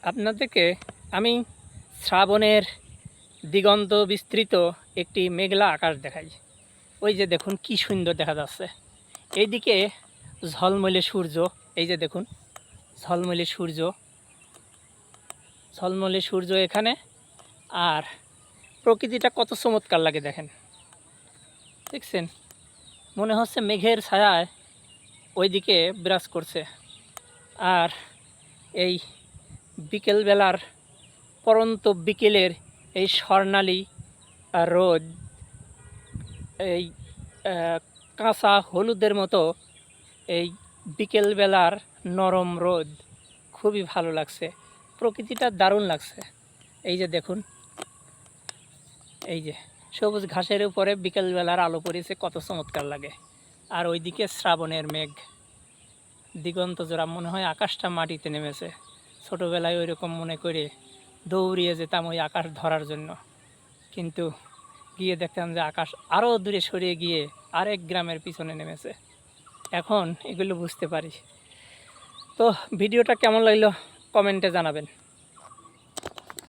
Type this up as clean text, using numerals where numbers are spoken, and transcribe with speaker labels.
Speaker 1: আপনাদেরকে আমি শ্রাবণের দিগন্ত বিস্তৃত একটি মেঘলা আকাশ দেখাই। ওই যে দেখুন কি সুন্দর দেখা যাচ্ছে। এইদিকে ঝলমলে সূর্য, এই যে দেখুন ঝলমলে সূর্য, ঝলমলে সূর্য এখানে। আর প্রকৃতিটা কত চমৎকার লাগে দেখেন, দেখছেন? মনে হচ্ছে মেঘের ছায়ায় ওইদিকে বিরাজ করছে। আর এই বিকেলবেলার পরন্ত বিকেলের এই স্বর্ণালী রোদ, এই কাঁচা হলুদের মতো এই বিকেলবেলার নরম রোদ খুবই ভালো লাগছে। প্রকৃতিটা দারুণ লাগছে। এই যে দেখুন, এই যে সবুজ ঘাসের উপরে বিকেলবেলার আলো পড়েছে, কত চমৎকার লাগে। আর ওইদিকে শ্রাবণের মেঘ, দিগন্ত জোড়া, মনে হয় আকাশটা মাটিতে নেমেছে। ছোটোবেলায় ওই রকম মনে করে দৌড়িয়ে যেতাম ওই আকাশ ধরার জন্য, কিন্তু গিয়ে দেখতাম যে আকাশ আরও দূরে সরিয়ে গিয়ে আরেক গ্রামের পিছনে নেমেছে। এখন এগুলো বুঝতে পারি। তো ভিডিওটা কেমন লাগলো কমেন্টে জানাবেন।